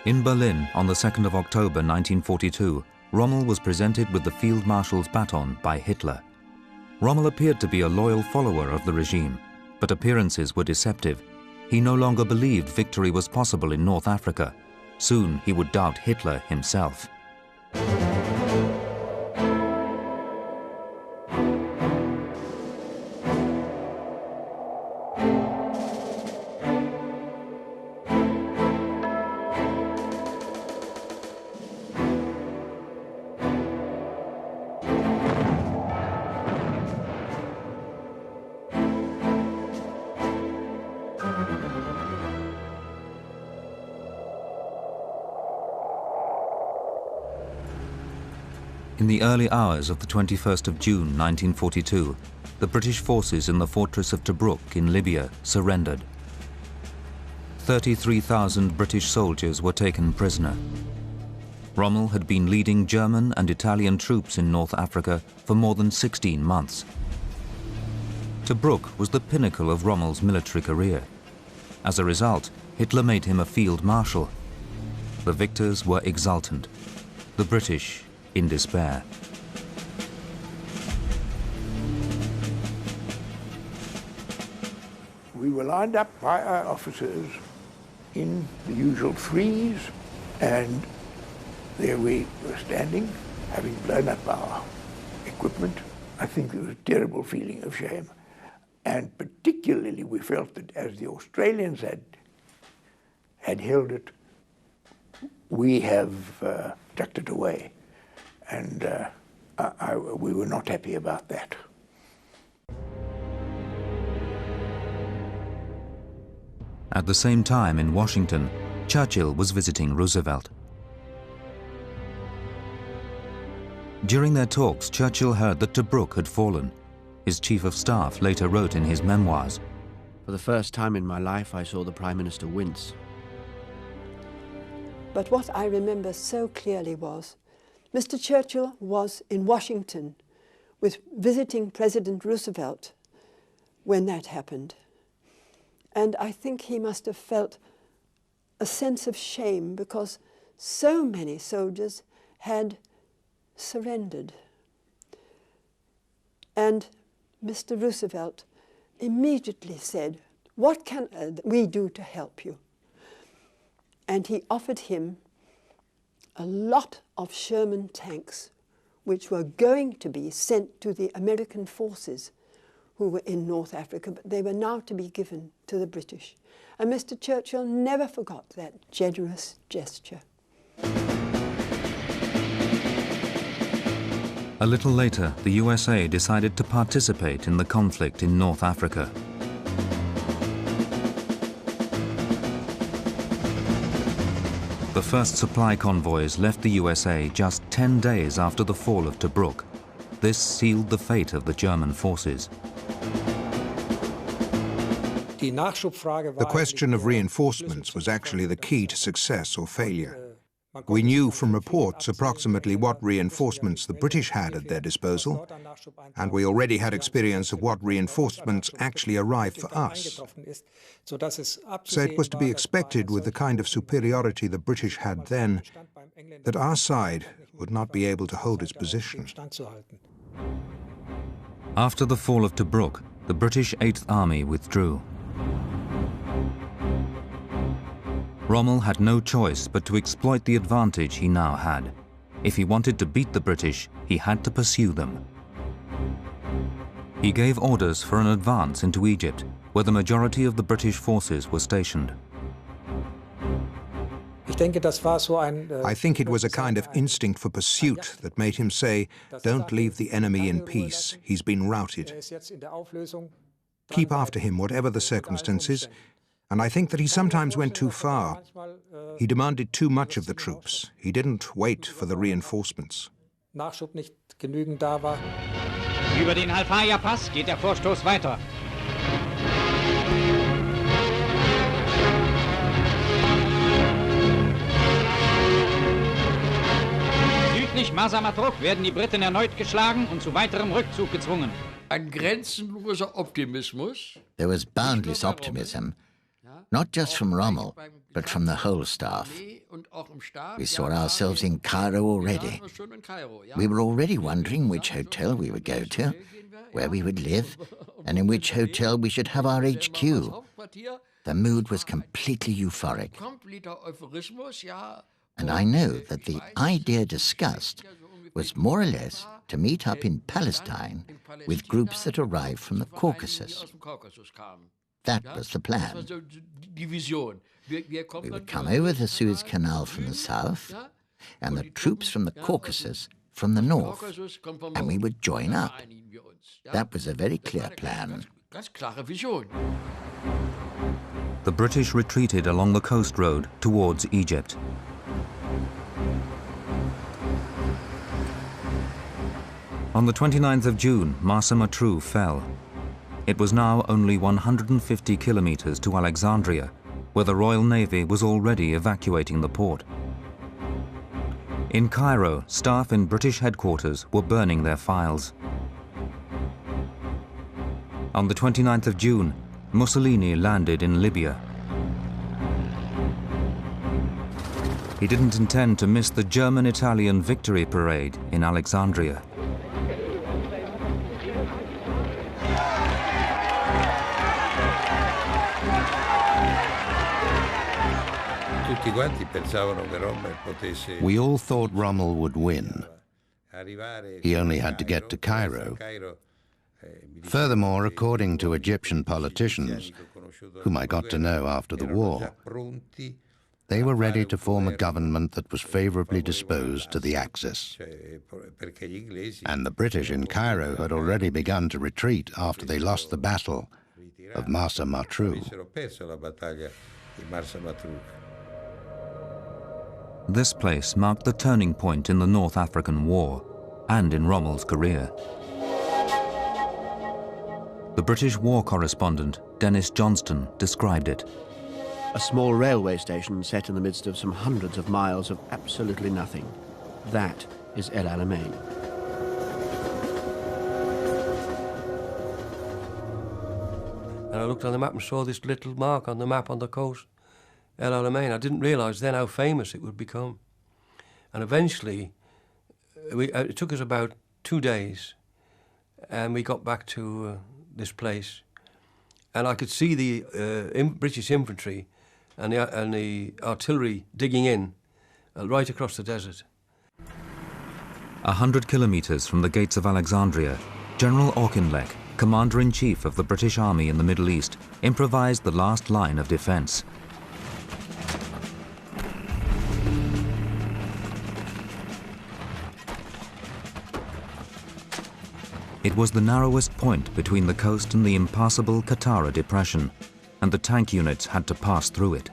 In Berlin, on the 2nd of October 1942, Rommel was presented with the Field Marshal's baton by Hitler. Rommel appeared to be a loyal follower of the regime, but appearances were deceptive. He no longer believed victory was possible in North Africa. Soon he would doubt Hitler himself. In the early hours of the 21st of June 1942, the British forces in the fortress of Tobruk in Libya surrendered. 33,000 British soldiers were taken prisoner. Rommel had been leading German and Italian troops in North Africa for more than 16 months. Tobruk was the pinnacle of Rommel's military career. As a result, Hitler made him a field marshal. The victors were exultant, the British in despair. We were lined up by our officers in the usual threes, and there we were standing, having blown up our equipment. I think there was a terrible feeling of shame. And particularly we felt that as the Australians had held it, we have tucked it away. And we were not happy about that. At the same time in Washington, Churchill was visiting Roosevelt. During their talks, Churchill heard that Tobruk had fallen. His chief of staff later wrote in his memoirs, "For the first time in my life, I saw the Prime Minister wince." But what I remember so clearly was Mr. Churchill was in Washington visiting President Roosevelt when that happened. And I think he must have felt a sense of shame because so many soldiers had surrendered. And Mr. Roosevelt immediately said, "What can we do to help you?" And he offered him a lot of Sherman tanks, which were going to be sent to the American forces who were in North Africa, but they were now to be given to the British. And Mr. Churchill never forgot that generous gesture. A little later, the USA decided to participate in the conflict in North Africa. The first supply convoys left the USA just 10 days after the fall of Tobruk. This sealed the fate of the German forces. The question of reinforcements was actually the key to success or failure. We knew from reports approximately what reinforcements the British had at their disposal, and we already had experience of what reinforcements actually arrived for us. So it was to be expected, with the kind of superiority the British had then, that our side would not be able to hold its position. After the fall of Tobruk, the British Eighth Army withdrew. Rommel had no choice but to exploit the advantage he now had. If he wanted to beat the British, he had to pursue them. He gave orders for an advance into Egypt, where the majority of the British forces were stationed. I think it was a kind of instinct for pursuit that made him say, "Don't leave the enemy in peace. He's been routed. Keep after him, whatever the circumstances." And I think that he sometimes went too far. He demanded too much of the troops. He didn't wait for the reinforcements. Über den Halfaya-Pass geht der Vorstoß weiter. Südlich Masamatruk werden die Briten erneut geschlagen und zu weiterem Rückzug gezwungen. Ein grenzenloser Optimismus. There was boundless optimism, not just from Rommel, but from the whole staff. We saw ourselves in Cairo already. We were already wondering which hotel we would go to, where we would live, and in which hotel we should have our HQ. The mood was completely euphoric. And I know that the idea discussed was more or less to meet up in Palestine with groups that arrived from the Caucasus. That was the plan. We would come over the Suez Canal from the south, and the troops from the Caucasus from the north, and we would join up. That was a very clear plan. The British retreated along the coast road towards Egypt. On the 29th of June, Marsa Matruh fell. It was now only 150 kilometers to Alexandria, where the Royal Navy was already evacuating the port. In Cairo, staff in British headquarters were burning their files. On the 29th of June, Mussolini landed in Libya. He didn't intend to miss the German-Italian victory parade in Alexandria. We all thought Rommel would win. He only had to get to Cairo. Furthermore, according to Egyptian politicians, whom I got to know after the war, they were ready to form a government that was favorably disposed to the Axis. And the British in Cairo had already begun to retreat after they lost the battle of Marsa Matruh. This place marked the turning point in the North African War and in Rommel's career. The British war correspondent, Dennis Johnston, described it. A small railway station set in the midst of some hundreds of miles of absolutely nothing. That is El Alamein. And I looked on the map and saw this little mark on the map on the coast, El Alamein. I didn't realise then how famous it would become. And eventually, it took us about 2 days, and we got back to this place. And I could see the British infantry and the artillery digging in right across the desert. 100 kilometers from the gates of Alexandria, General Auchinleck, Commander-in-Chief of the British Army in the Middle East, improvised the last line of defense. It was the narrowest point between the coast and the impassable Qattara Depression, and the tank units had to pass through it.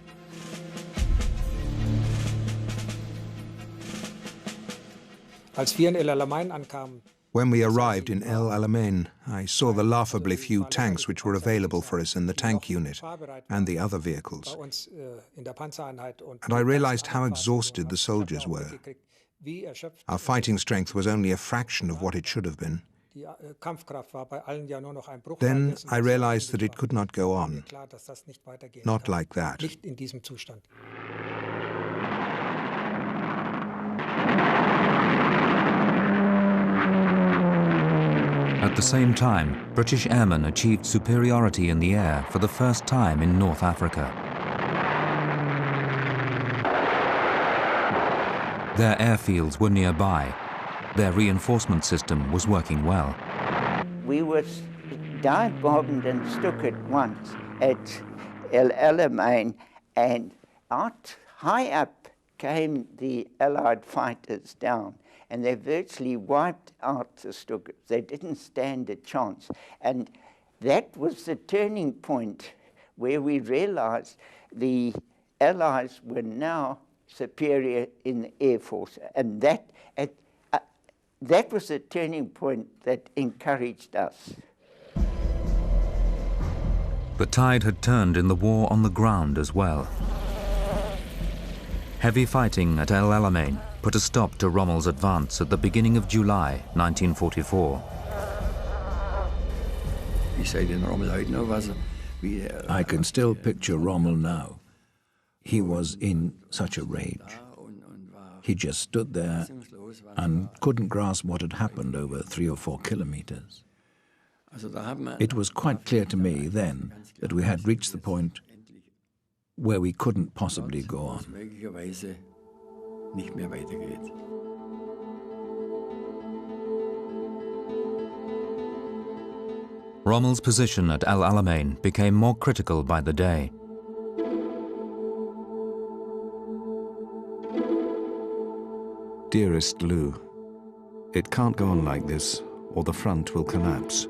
When we arrived in El Alamein, I saw the laughably few tanks which were available for us in the tank unit and the other vehicles. And I realized how exhausted the soldiers were. Our fighting strength was only a fraction of what it should have been. Then I realized that it could not go on. Not like that. At the same time, British airmen achieved superiority in the air for the first time in North Africa. Their airfields were nearby. Their reinforcement system was working well. We were dive-bombed and stuck at once at El Alamein, and out high up came the Allied fighters down, and they virtually wiped out the Stukas. They didn't stand a chance. And that was the turning point where we realized the Allies were now superior in the Air Force, and that was the turning point that encouraged us. The tide had turned in the war on the ground as well. Heavy fighting at El Alamein put a stop to Rommel's advance at the beginning of July 1944. I can still picture Rommel now. He was in such a rage. He just stood there and couldn't grasp what had happened over 3 or 4 kilometers. It was quite clear to me then that we had reached the point where we couldn't possibly go on. Rommel's position at El Alamein became more critical by the day. Dearest Lou, it can't go on like this, or the front will collapse.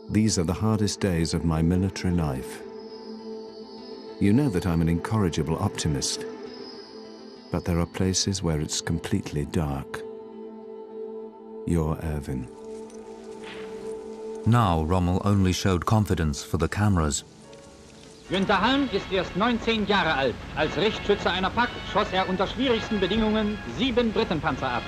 These are the hardest days of my military life. You know that I'm an incorrigible optimist, but there are places where it's completely dark. Your Erwin. Now Rommel only showed confidence for the cameras. Günther Halm ist erst 19 Jahre alt. Als Richtschütze einer Pak schoss er unter schwierigsten Bedingungen 7 Britenpanzer ab.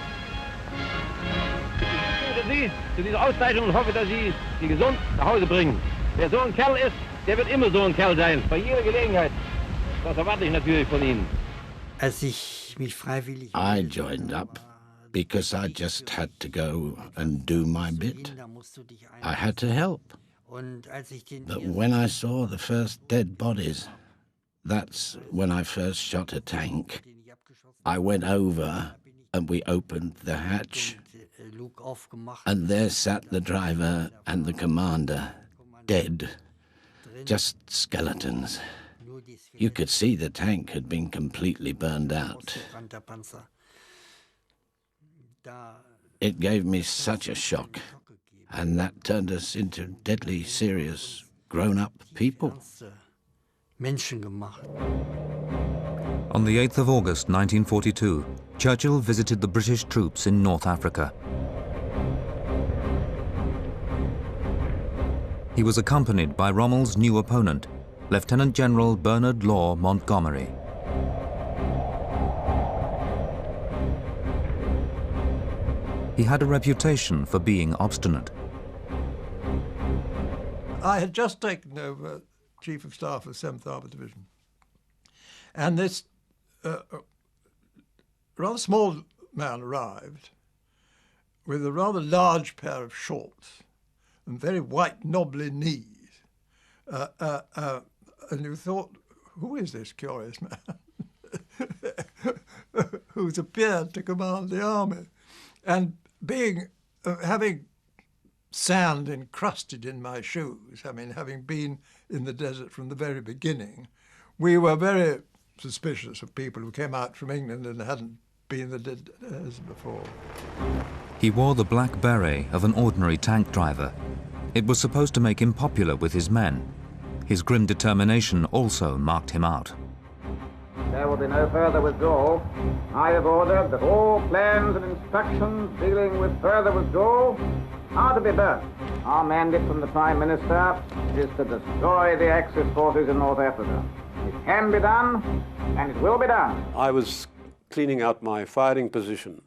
Ich gratuliere Sie zu dieser Auszeichnung und hoffe, dass Sie sie gesund nach Hause bringen. Wer so ein Kerl ist, der wird immer so ein Kerl sein, bei jeder Gelegenheit. Das erwarte ich natürlich von Ihnen. I joined up because I just had to go and do my bit. I had to help. But when I saw the first dead bodies, that's when I first shot a tank. I went over and we opened the hatch, and there sat the driver and the commander, dead, just skeletons. You could see the tank had been completely burned out. It gave me such a shock, and that turned us into deadly serious, grown-up people. On the 8th of August 1942, Churchill visited the British troops in North Africa. He was accompanied by Rommel's new opponent, Lieutenant General Bernard Law Montgomery. He had a reputation for being obstinate. I had just taken over Chief of Staff of 7th Armored Division, and this rather small man arrived with a rather large pair of shorts and very white knobbly knees. And you thought, who is this curious man who's appeared to command the army? And having sand encrusted in my shoes, having been in the desert from the very beginning, we were very suspicious of people who came out from England and hadn't been the desert before. He wore the black beret of an ordinary tank driver. It was supposed to make him popular with his men. His grim determination also marked him out. There will be no further withdrawal. I have ordered that all plans and instructions dealing with further withdrawal are to be burnt. Our mandate from the Prime Minister is to destroy the Axis forces in North Africa. It can be done, and it will be done. I was cleaning out my firing position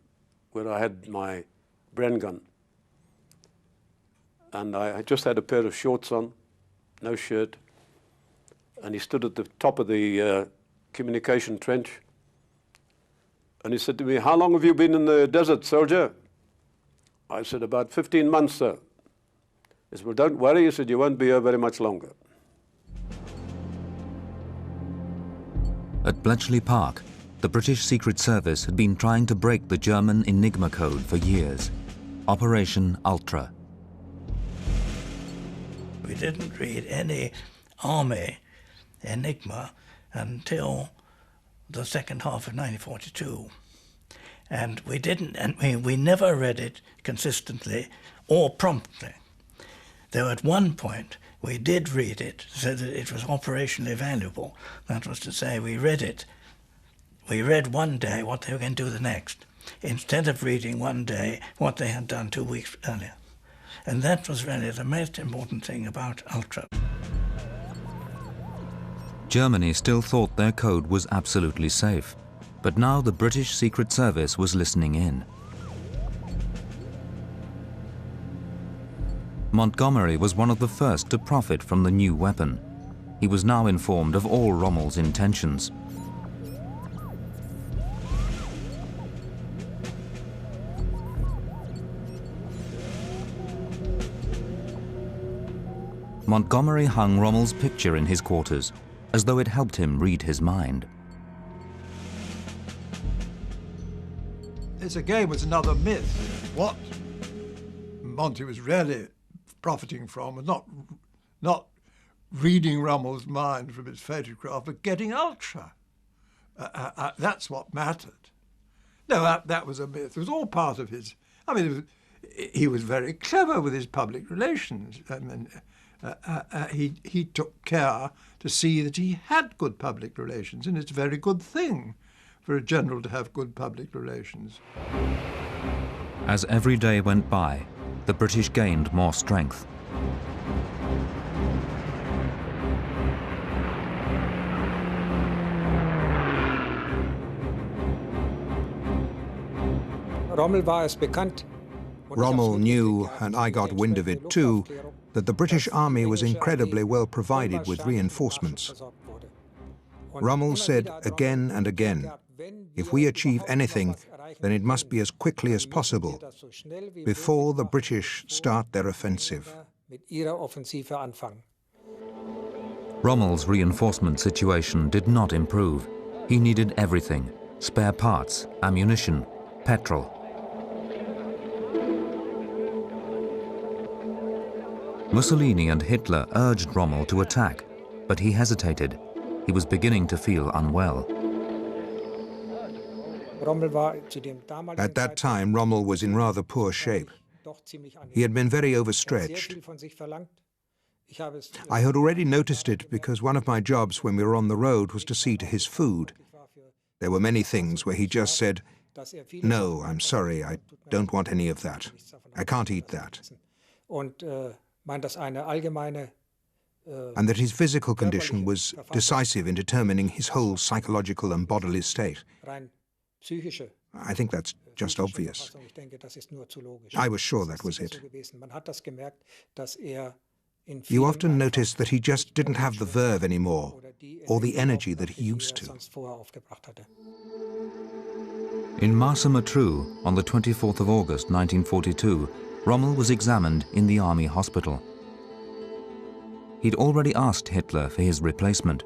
where I had my Bren gun. And I just had a pair of shorts on, no shirt. And he stood at the top of the communication trench. And he said to me, "How long have you been in the desert, soldier?" I said, "About 15 months, sir." He said, "Well, don't worry." He said, "You won't be here very much longer." At Bletchley Park, the British Secret Service had been trying to break the German Enigma code for years. Operation Ultra. We didn't read any army Enigma until the second half of 1942. And we never read it consistently or promptly. Though at one point we did read it so that it was operationally valuable. That was to say, we read it. We read one day what they were going to do the next, instead of reading one day what they had done 2 weeks earlier. And that was really the most important thing about Ultra. Germany still thought their code was absolutely safe, but now the British Secret Service was listening in. Montgomery was one of the first to profit from the new weapon. He was now informed of all Rommel's intentions. Montgomery hung Rommel's picture in his quarters, as though it helped him read his mind. This again was another myth. What Monty was really profiting from was not reading Rommel's mind from his photograph, but getting ultra. That's what mattered. No, that was a myth. It was all part of his... I mean, he was very clever with his public relations. I mean, he took care to see that he had good public relations, and it's a very good thing for a general to have good public relations. As every day went by, the British gained more strength. Rommel knew, and I got wind of it too, that the British Army was incredibly well provided with reinforcements. Rommel said again and again, if we achieve anything, then it must be as quickly as possible, before the British start their offensive. Rommel's reinforcement situation did not improve. He needed everything: spare parts, ammunition, petrol. Mussolini and Hitler urged Rommel to attack, but he hesitated. He was beginning to feel unwell. At that time, Rommel was in rather poor shape. He had been very overstretched. I had already noticed it because one of my jobs when we were on the road was to see to his food. There were many things where he just said, "No, I'm sorry, I don't want any of that. I can't eat that." And that his physical condition was decisive in determining his whole psychological and bodily state. I think that's just obvious. I was sure that was it. You often notice that he just didn't have the verve anymore, or the energy that he used to. In Marsa-Matruh, on the 24th of August 1942, Rommel was examined in the army hospital. He'd already asked Hitler for his replacement.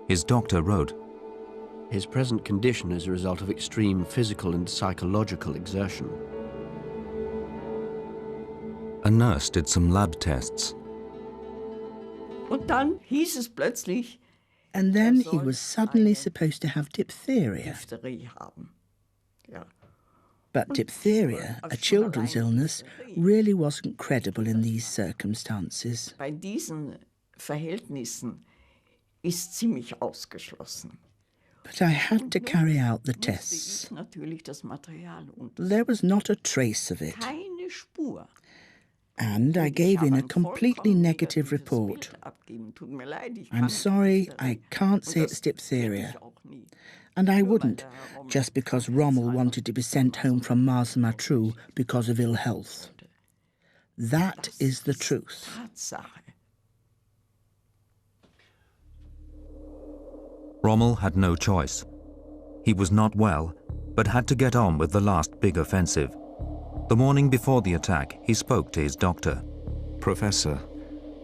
His doctor wrote, "His present condition is a result of extreme physical and psychological exertion." A nurse did some lab tests. And then he was suddenly supposed to have diphtheria. But diphtheria, a children's illness, really wasn't credible in these circumstances. But I had to carry out the tests. There was not a trace of it. And I gave in a completely negative report. I'm sorry, I can't say it's diphtheria. And I wouldn't, just because Rommel wanted to be sent home from Marsa-Matruh because of ill health. That is the truth. Rommel had no choice. He was not well, but had to get on with the last big offensive. The morning before the attack, he spoke to his doctor. "Professor,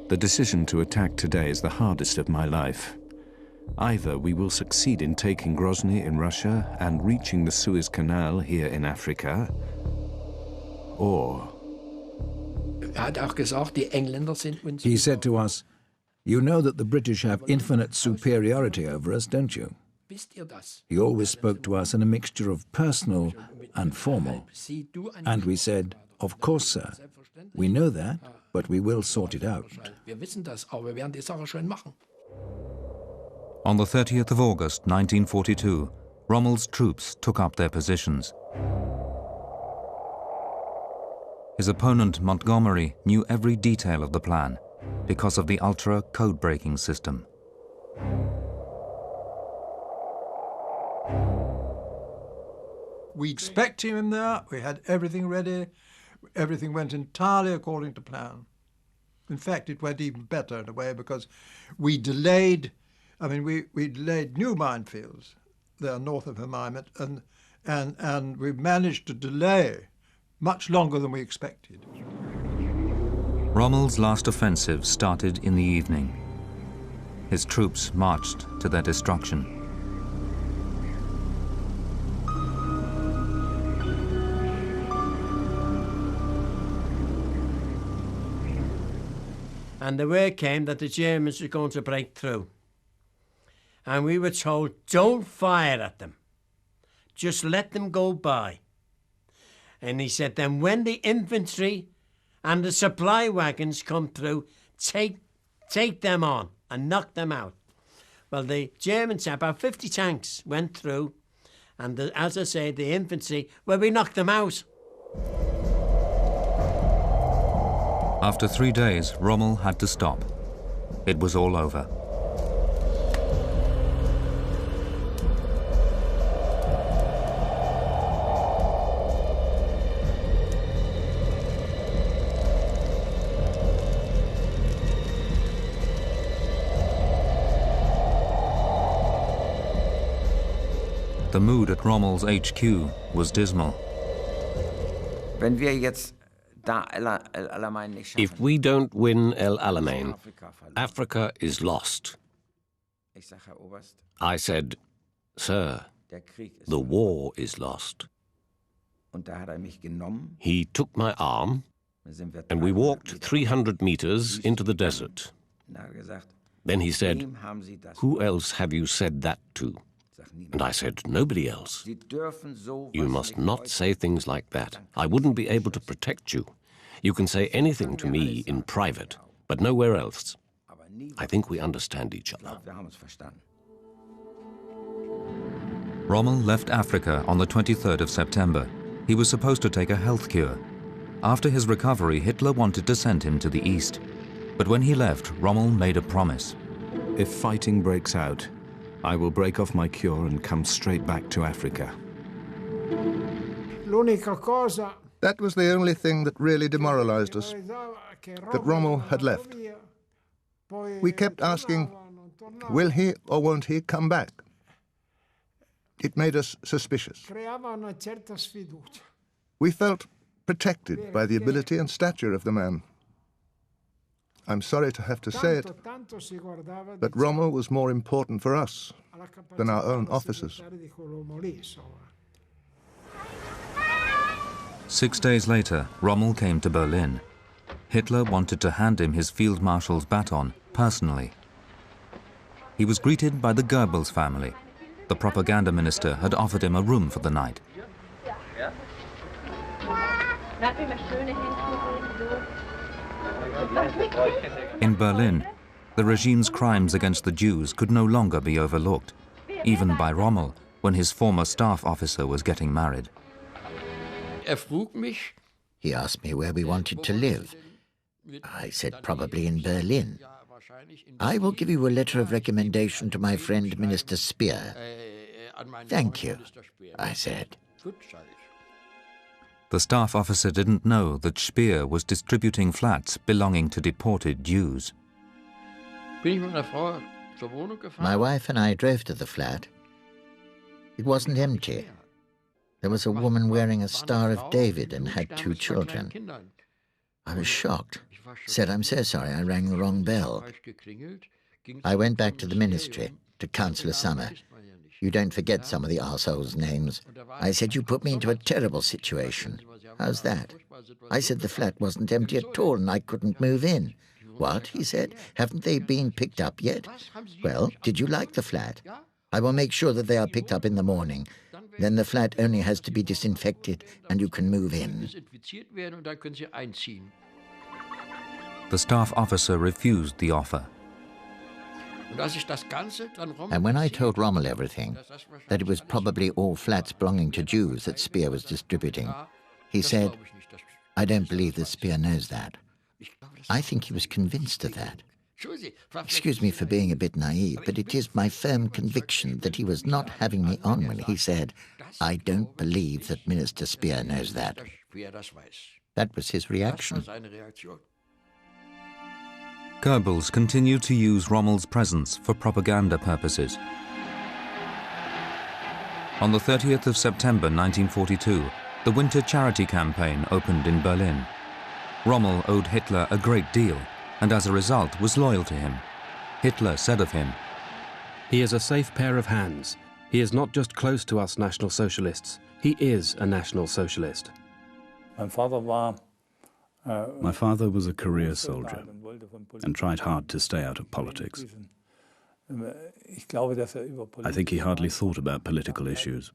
the decision to attack today is the hardest of my life. Either we will succeed in taking Grozny in Russia and reaching the Suez Canal here in Africa, or..." He said to us, "You know that the British have infinite superiority over us, don't you?" He always spoke to us in a mixture of personal and formal. And we said, "Of course, sir. We know that, but we will sort it out." On the 30th of August 1942, Rommel's troops took up their positions. His opponent, Montgomery, knew every detail of the plan because of the ultra code-breaking system. We expected him there, we had everything ready, everything went entirely according to plan. In fact, it went even better in a way because we delayed, we delayed new minefields there north of Hermaimet, and we managed to delay much longer than we expected. Rommel's last offensive started in the evening. His troops marched to their destruction. And the word came that the Germans were going to break through. And we were told, don't fire at them. Just let them go by. And he said, then when the infantry and the supply wagons come through, take them on and knock them out. Well, the Germans, about 50 tanks went through, and as I say, the infantry, well, we knocked them out. After 3 days, Rommel had to stop. It was all over. The mood at Rommel's HQ was dismal. If we don't win El Alamein, Africa is lost. I said, Sir, the war is lost. He took my arm, and we walked 300 meters into the desert. Then he said, who else have you said that to? And I said, nobody else. You must not say things like that. I wouldn't be able to protect you. You can say anything to me in private, but nowhere else. I think we understand each other. Rommel left Africa on the 23rd of September. He was supposed to take a health cure. After his recovery, Hitler wanted to send him to the east. But when he left, Rommel made a promise. If fighting breaks out, I will break off my cure and come straight back to Africa. That was the only thing that really demoralized us, that Rommel had left. We kept asking, will he or won't he come back? It made us suspicious. We felt protected by the ability and stature of the man. I'm sorry to have to say it, but Rommel was more important for us than our own officers. 6 days later, Rommel came to Berlin. Hitler wanted to hand him his Field Marshal's baton personally. He was greeted by the Goebbels family. The propaganda minister had offered him a room for the night. In Berlin, the regime's crimes against the Jews could no longer be overlooked, even by Rommel, when his former staff officer was getting married. He asked me where we wanted to live. I said probably in Berlin. I will give you a letter of recommendation to my friend Minister Speer. Thank you, I said. The staff officer didn't know that Speer was distributing flats belonging to deported Jews. My wife and I drove to the flat. It wasn't empty. There was a woman wearing a Star of David and had 2 children. I was shocked. Said, I'm so sorry, I rang the wrong bell. I went back to the ministry, to Councillor Summer. You don't forget some of the arseholes' names. I said, you put me into a terrible situation. How's that? I said the flat wasn't empty at all and I couldn't move in. What? He said. Haven't they been picked up yet? Well, did you like the flat? I will make sure that they are picked up in the morning. Then the flat only has to be disinfected and you can move in. The staff officer refused the offer. And when I told Rommel everything, that it was probably all flats belonging to Jews that Speer was distributing, he said, I don't believe that Speer knows that. I think he was convinced of that. Excuse me for being a bit naive, but it is my firm conviction that he was not having me on when he said, I don't believe that Minister Speer knows that. That was his reaction. Goebbels continued to use Rommel's presence for propaganda purposes. On the 30th of September 1942, the Winter Charity Campaign opened in Berlin. Rommel owed Hitler a great deal, and as a result was loyal to him. Hitler said of him, "He is a safe pair of hands. He is not just close to us National Socialists, he is a National Socialist." My father was a career soldier and tried hard to stay out of politics. I think he hardly thought about political issues,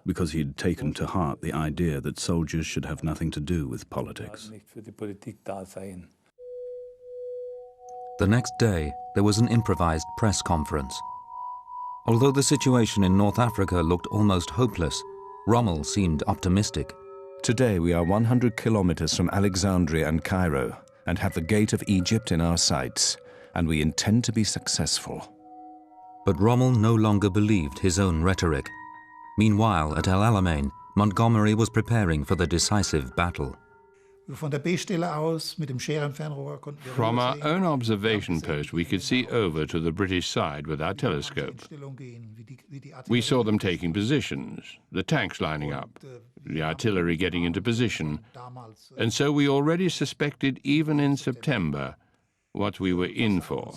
because he'd taken to heart the idea that soldiers should have nothing to do with politics. The next day, there was an improvised press conference. Although the situation in North Africa looked almost hopeless, Rommel seemed optimistic. Today we are 100 kilometers from Alexandria and Cairo and have the gate of Egypt in our sights, and we intend to be successful. But Rommel no longer believed his own rhetoric. Meanwhile, at El Alamein, Montgomery was preparing for the decisive battle. From our own observation post, we could see over to the British side with our telescope. We saw them taking positions, the tanks lining up, the artillery getting into position, and so we already suspected, even in September, what we were in for.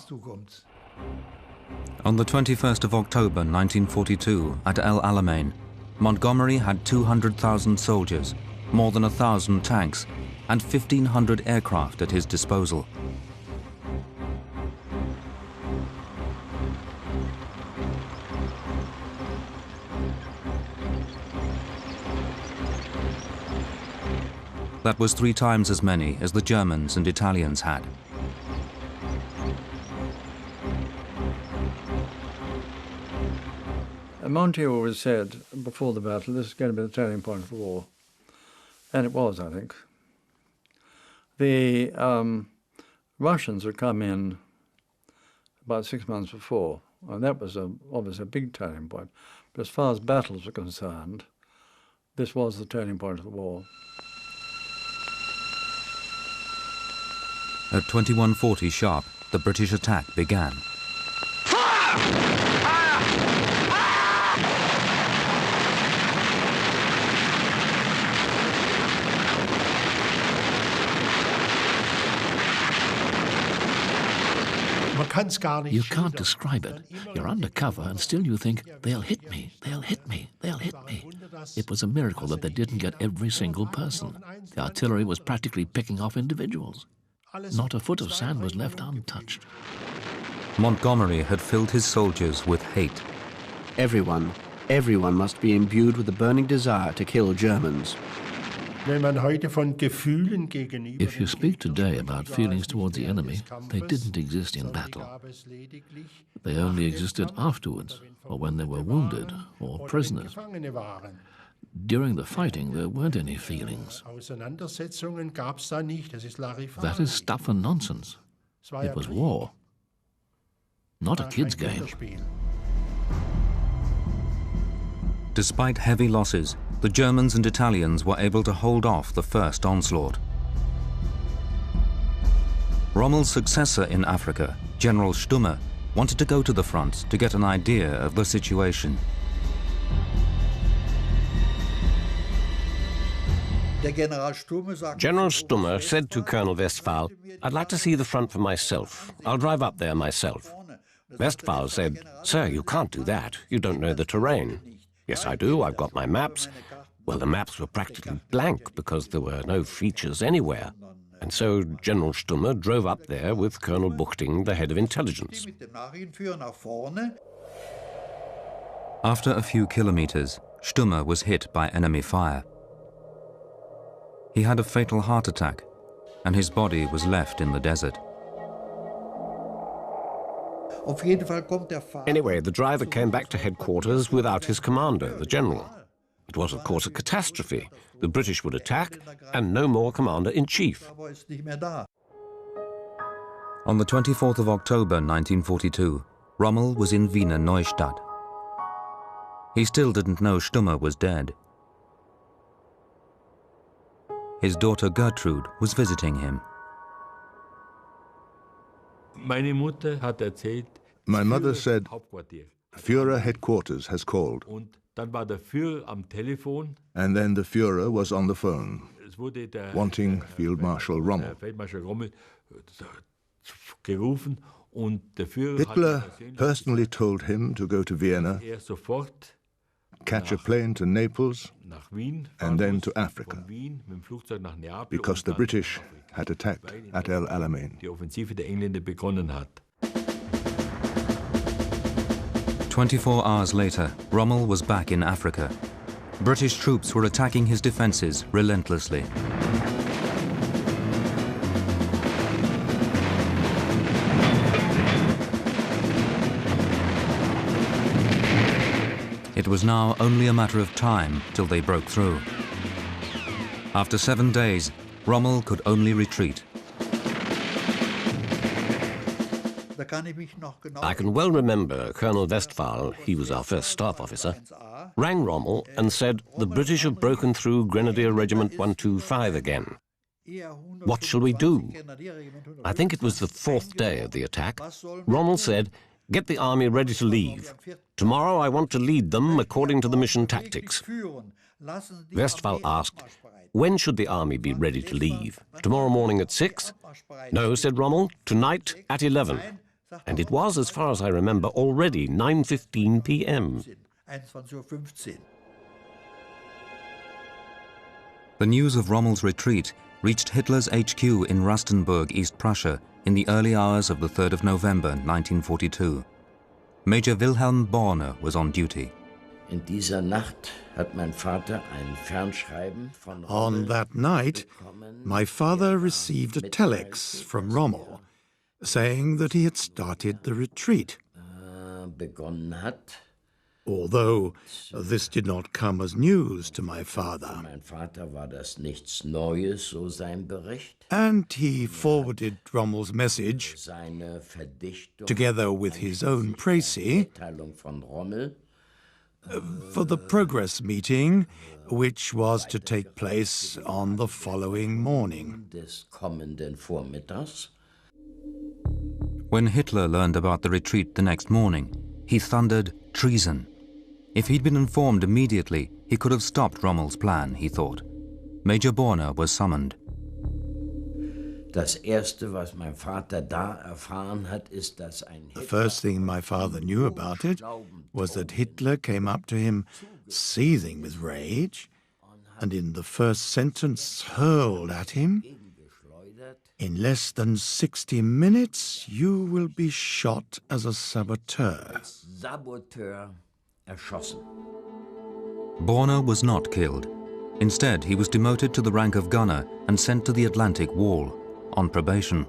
On the 21st of October 1942, at El Alamein, Montgomery had 200,000 soldiers, more than 1,000 tanks, and 1,500 aircraft at his disposal. That was 3 times as many as the Germans and Italians had. Monty always said before the battle, this is going to be the turning point of the war. And it was, I think. The Russians had come in about 6 months before, and that was obviously a big turning point. But as far as battles were concerned, this was the turning point of the war. At 21:40 sharp, the British attack began. You can't describe it. You're undercover and still you think, they'll hit me, they'll hit me, they'll hit me. It was a miracle that they didn't get every single person. The artillery was practically picking off individuals. Not a foot of sand was left untouched. Montgomery had filled his soldiers with hate. Everyone must be imbued with the burning desire to kill Germans. If you speak today about feelings towards the enemy, they didn't exist in battle. They only existed afterwards, or when they were wounded or prisoners. During the fighting, there weren't any feelings. That is stuff and nonsense. It was war, not a kid's game. Despite heavy losses, the Germans and Italians were able to hold off the first onslaught. Rommel's successor in Africa, General Stumme, wanted to go to the front to get an idea of the situation. General Stumme said to Colonel Westphal, "I'd like to see the front for myself. I'll drive up there myself." Westphal said, "Sir, you can't do that. You don't know the terrain." "Yes, I do. I've got my maps." Well, the maps were practically blank because there were no features anywhere. And so General Stumme drove up there with Colonel Buchting, the head of intelligence. After a few kilometers, Stumme was hit by enemy fire. He had a fatal heart attack, and his body was left in the desert. Anyway, the driver came back to headquarters without his commander, the general. It was, of course, a catastrophe. The British would attack, and no more commander-in-chief. On the 24th of October 1942, Rommel was in Wiener Neustadt. He still didn't know Stumme was dead. His daughter Gertrude was visiting him. My mother said, Führer headquarters has called. And then the Führer was on the phone, wanting Field Marshal Rommel. Hitler personally told him to go to Vienna, catch a plane to Naples, and then to Africa, because the British had attacked at El Alamein. 24 hours later, Rommel was back in Africa. British troops were attacking his defences relentlessly. It was now only a matter of time till they broke through. After 7 days, Rommel could only retreat. I can well remember Colonel Westphal, he was our first staff officer, rang Rommel and said, the British have broken through Grenadier Regiment 125 again. What shall we do? I think it was the 4th day of the attack. Rommel said, get the army ready to leave. Tomorrow I want to lead them according to the mission tactics. Westphal asked, when should the army be ready to leave? Tomorrow morning at 6? No, said Rommel, tonight at 11. And it was, as far as I remember, already 9:15 p.m. The news of Rommel's retreat reached Hitler's HQ in Rastenburg, East Prussia, in the early hours of the 3rd of November 1942. Major Wilhelm Borne was on duty. On that night, my father received a telex from Rommel saying that he had started the retreat. Although this did not come as news to my father. And he forwarded Rommel's message, together with his own précis, for the progress meeting, which was to take place on the following morning. When Hitler learned about the retreat the next morning, he thundered treason. If he'd been informed immediately, he could have stopped Rommel's plan, he thought. Major Borne was summoned. The first thing my father knew about it was that Hitler came up to him seething with rage, and in the first sentence hurled at him, in less than 60 minutes you will be shot as a saboteur. Borne was not killed. Instead, he was demoted to the rank of gunner and sent to the Atlantic Wall, on probation.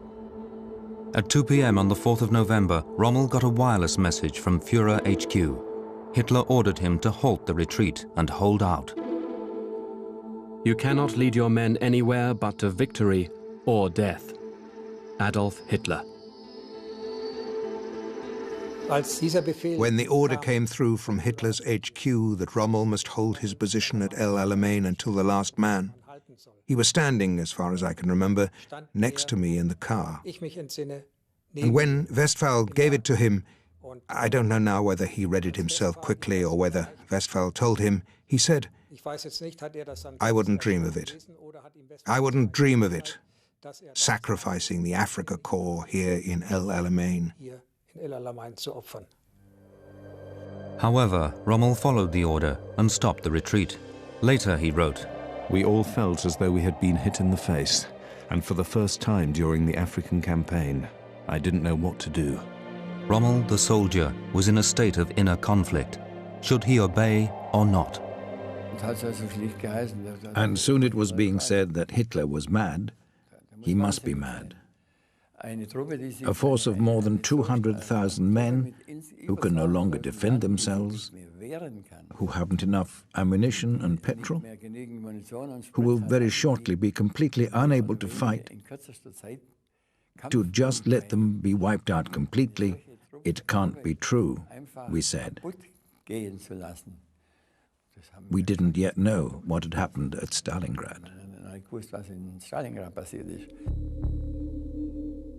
At 2 p.m. on the 4th of November, Rommel got a wireless message from Führer HQ. Hitler ordered him to halt the retreat and hold out. You cannot lead your men anywhere but to victory or death. Adolf Hitler. When the order came through from Hitler's HQ that Rommel must hold his position at El Alamein until the last man, he was standing, as far as I can remember, next to me in the car. And when Westphal gave it to him, I don't know now whether he read it himself quickly or whether Westphal told him, he said, I wouldn't dream of it. I wouldn't dream of it, sacrificing the Afrika Korps here in El Alamein. However, Rommel followed the order and stopped the retreat. Later he wrote, we all felt as though we had been hit in the face, and for the first time during the African campaign, I didn't know what to do. Rommel, the soldier, was in a state of inner conflict. Should he obey or not? And soon it was being said that Hitler was mad. He must be mad. A force of more than 200,000 men who can no longer defend themselves, who haven't enough ammunition and petrol, who will very shortly be completely unable to fight, to just let them be wiped out completely, it can't be true, we said. We didn't yet know what had happened at Stalingrad.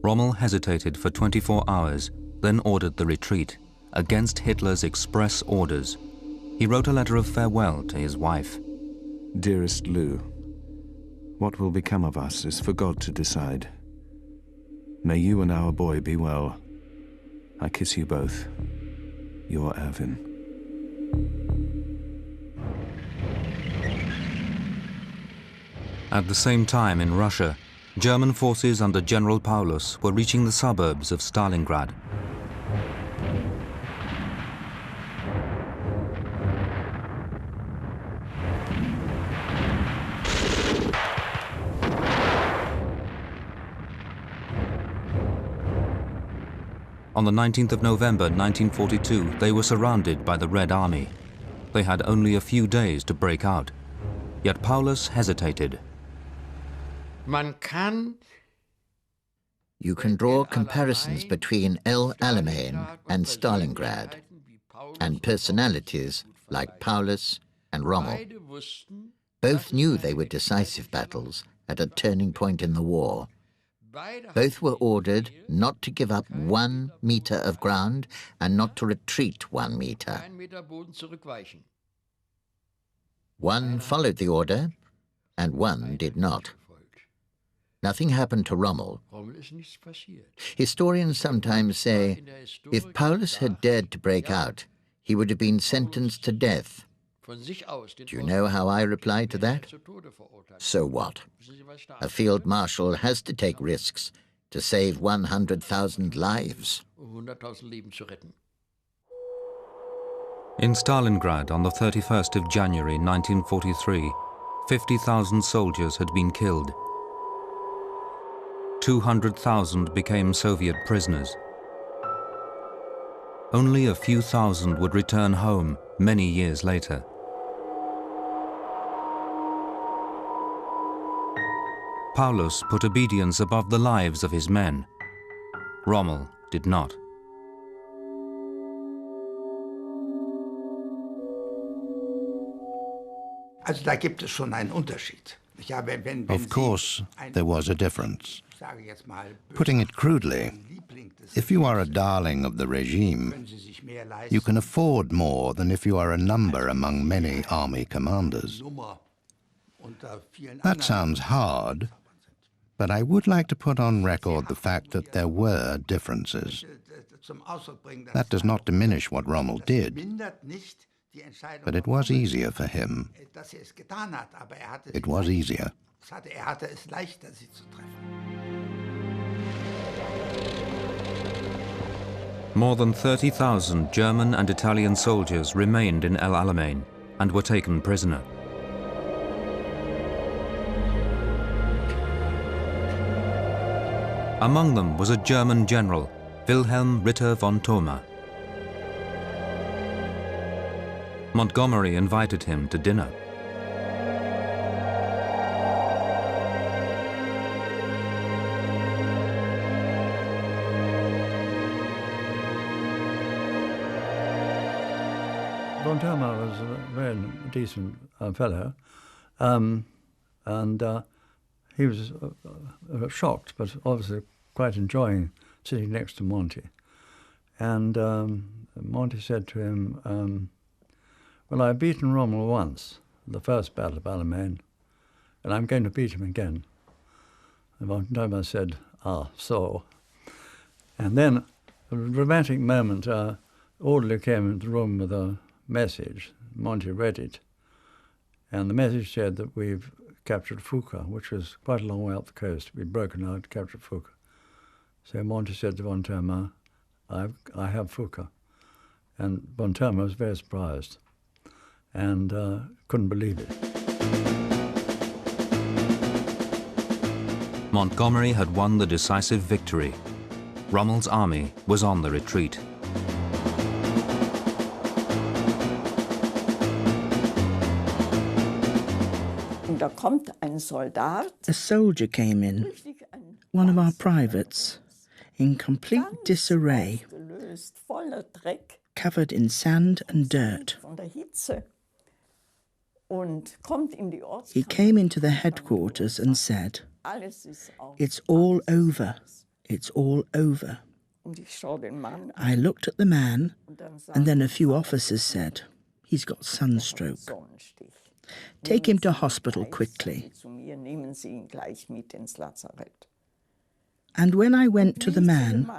Rommel hesitated for 24 hours, then ordered the retreat, against Hitler's express orders. He wrote a letter of farewell to his wife. Dearest Lou, what will become of us is for God to decide. May you and our boy be well. I kiss you both. Your Erwin. At the same time in Russia, German forces under General Paulus were reaching the suburbs of Stalingrad. On the 19th of November 1942, they were surrounded by the Red Army. They had only a few days to break out. Yet Paulus hesitated. You can draw comparisons between El Alamein and Stalingrad, and personalities like Paulus and Rommel. Both knew they were decisive battles at a turning point in the war. Both were ordered not to give up 1 meter of ground and not to retreat 1 meter. One followed the order, and one did not. Nothing happened to Rommel. Historians sometimes say, if Paulus had dared to break out, he would have been sentenced to death. Do you know how I reply to that? So what? A field marshal has to take risks to save 100,000 lives. In Stalingrad on the 31st of January 1943, 50,000 soldiers had been killed. 200,000 became Soviet prisoners. Only a few thousand would return home many years later. Paulus put obedience above the lives of his men. Rommel did not. Of course, there was a difference. Putting it crudely, if you are a darling of the regime, you can afford more than if you are a number among many army commanders. That sounds hard, but I would like to put on record the fact that there were differences. That does not diminish what Rommel did, but it was easier for him. It was easier. More than 30,000 German and Italian soldiers remained in El Alamein and were taken prisoner. Among them was a German general, Wilhelm Ritter von Thoma. Montgomery invited him to dinner. Von Thoma was a very decent fellow, and he was shocked, but obviously quite enjoying sitting next to Monty. And Monty said to him, well, I've beaten Rommel once, the first battle of Alamein, and I'm going to beat him again. And von Thoma said, ah, so. And then, a dramatic moment, orderly came into the room with a message. Monty read it, and the message said that we've captured Fuka, which was quite a long way up the coast. We'd broken out, captured Fuka. So Monty said to von Thoma, I have Fuka. And von Thoma was very surprised and couldn't believe it. Montgomery had won the decisive victory. Rommel's army was on the retreat. A soldier came in, one of our privates, in complete disarray, covered in sand and dirt. He came into the headquarters and said, "It's all over. It's all over. I looked at the man, and then a few officers said, he's got sunstroke. Take him to hospital quickly. And when I went to the man,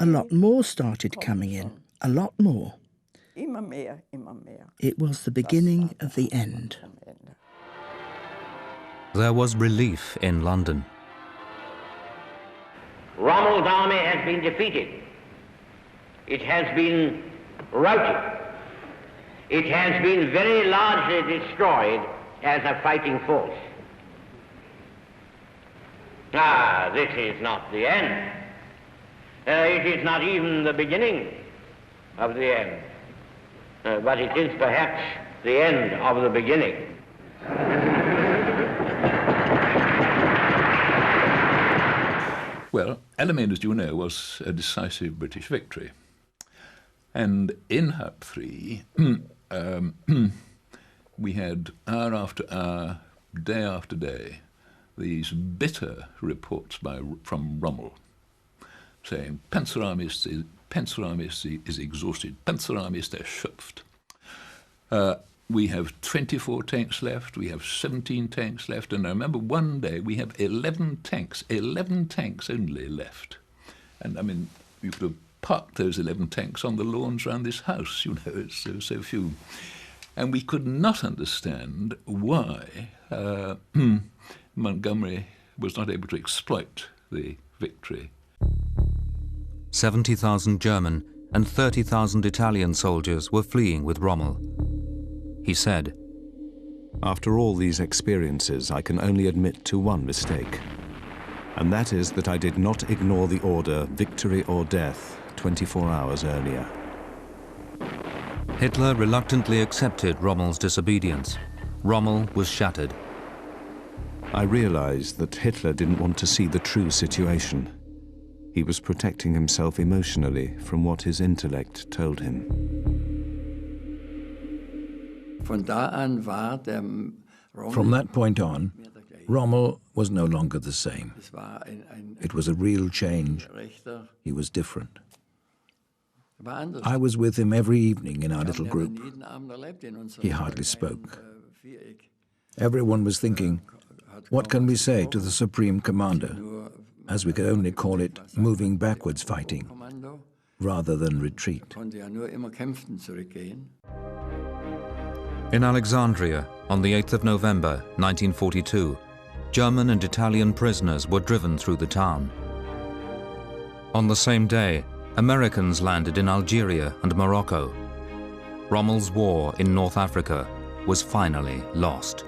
a lot more started coming in, a lot more. It was the beginning of the end. There was relief in London. Rommel's army has been defeated. It has been routed. It has been very largely destroyed as a fighting force. This is not the end. It is not even the beginning of the end. But it is perhaps the end of the beginning. Well, Alamein, as you know, was a decisive British victory. And in Hub 3, we had hour after hour, day after day, these bitter reports from Rommel saying, Panzerarmee is exhausted, Panzerarmee ist erschöpft. We have 24 tanks left, we have 17 tanks left, and I remember one day we have 11 tanks only left. And I mean, you could have parked those 11 tanks on the lawns around this house, you know, it's so few. And we could not understand why Montgomery was not able to exploit the victory. 70,000 German and 30,000 Italian soldiers were fleeing with Rommel. He said, "After all these experiences, I can only admit to one mistake, and that is that I did not ignore the order, victory or death, 24 hours earlier." Hitler reluctantly accepted Rommel's disobedience. Rommel was shattered. I realized that Hitler didn't want to see the true situation. He was protecting himself emotionally from what his intellect told him. From that point on, Rommel was no longer the same. It was a real change. He was different. I was with him every evening in our little group. He hardly spoke. Everyone was thinking, what can we say to the Supreme Commander? As we could only call it moving backwards fighting, rather than retreat. In Alexandria, on the 8th of November, 1942, German and Italian prisoners were driven through the town. On the same day, Americans landed in Algeria and Morocco. Rommel's war in North Africa was finally lost.